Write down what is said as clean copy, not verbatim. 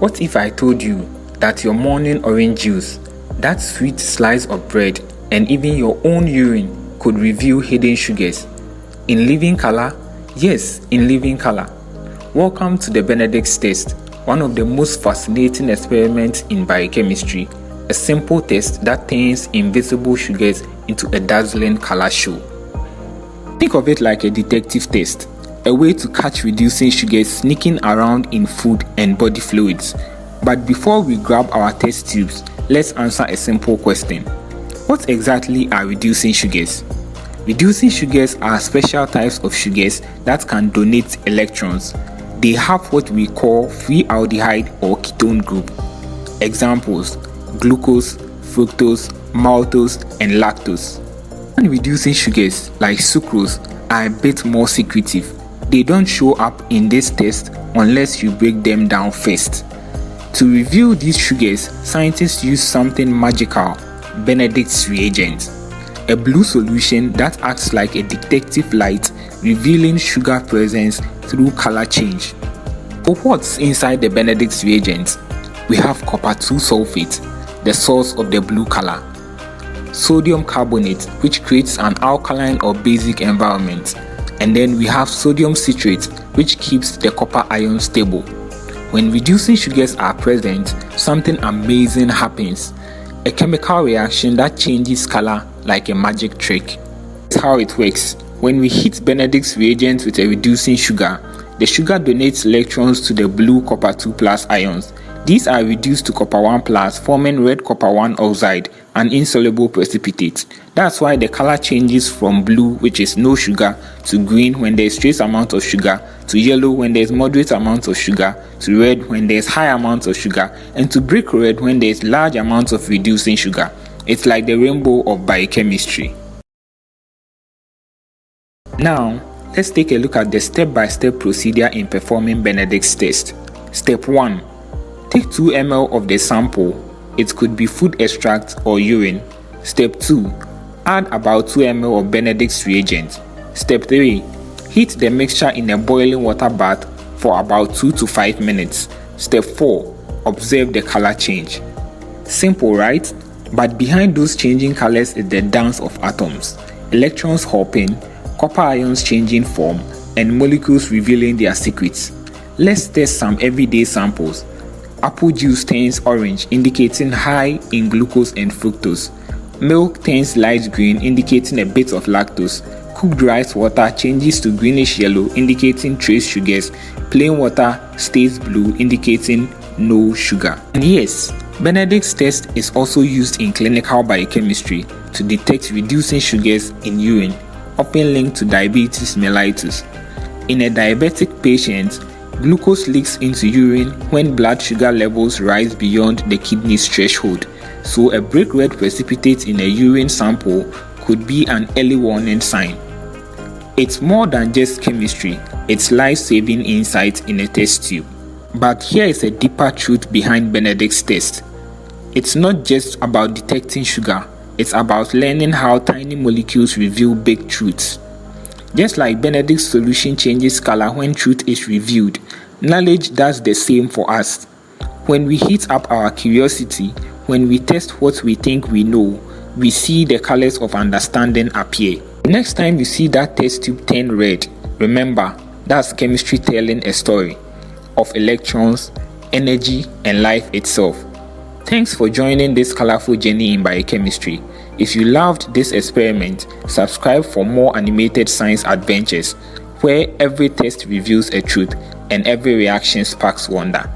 What if I told you that your morning orange juice, that sweet slice of bread, and even your own urine could reveal hidden sugars? In living color? Yes, in living color. Welcome to the Benedict test, one of the most fascinating experiments in biochemistry, a simple test that turns invisible sugars into a dazzling color show. Think of it like a detective test, a way to catch reducing sugars sneaking around in food and body fluids. But before we grab our test tubes, let's answer a simple question. What exactly are reducing sugars? Reducing sugars are special types of sugars that can donate electrons. They have what we call free aldehyde or ketone group. Examples: glucose, fructose, maltose, and lactose. Non-reducing sugars like sucrose are a bit more secretive. They don't show up in this test unless you break them down first. To reveal these sugars, scientists use something magical, Benedict's reagent, a blue solution that acts like a detective light, revealing sugar presence through color change. So what's inside the Benedict's reagent? We have copper 2 sulfate, the source of the blue color, sodium carbonate, which creates an alkaline or basic environment, and then we have sodium citrate, which keeps the copper ion stable. When reducing sugars are present, something amazing happens, a chemical reaction that changes color like a magic trick. That's how it works. When we hit Benedict's reagent with a reducing sugar, the sugar donates electrons to the blue copper 2 plus ions. These are reduced to copper 1 plus, forming red copper 1 oxide, an insoluble precipitate. That's why the color changes from blue, which is no sugar, to green when there is trace amount of sugar, to yellow when there is moderate amount of sugar, to red when there is high amount of sugar, and to brick red when there is large amounts of reducing sugar. It's like the rainbow of biochemistry. Now, let's take a look at the step-by-step procedure in performing Benedict's test. Step 1. Take 2 ml of the sample. It could be food extract or urine. Step 2. Add about 2 ml of Benedict's reagent. Step 3. Heat the mixture in a boiling water bath for about 2 to 5 minutes. Step 4. Observe the color change. Simple, right? But behind those changing colors is the dance of atoms. Electrons hopping, copper ions changing form, and molecules revealing their secrets. Let's test some everyday samples. Apple juice turns orange, indicating high in glucose and fructose. Milk turns light green, indicating a bit of lactose. Cooked rice water changes to greenish yellow, indicating trace sugars. Plain water stays blue, indicating no sugar. And yes, Benedict's test is also used in clinical biochemistry to detect reducing sugars in urine, often linked to diabetes mellitus. In a diabetic patient, glucose leaks into urine when blood sugar levels rise beyond the kidney's threshold, so a brick red precipitate in a urine sample could be an early warning sign. It's more than just chemistry, it's life-saving insight in a test tube. But here is a deeper truth behind Benedict's test. It's not just about detecting sugar, it's about learning how tiny molecules reveal big truths. Just like Benedict's solution changes color when truth is revealed, knowledge does the same for us. When we heat up our curiosity, when we test what we think we know, we see the colors of understanding appear. Next time you see that test tube turn red, remember, that's chemistry telling a story of electrons, energy, and life itself. Thanks for joining this colorful journey in biochemistry. If you loved this experiment, subscribe for more animated science adventures where every test reveals a truth and every reaction sparks wonder.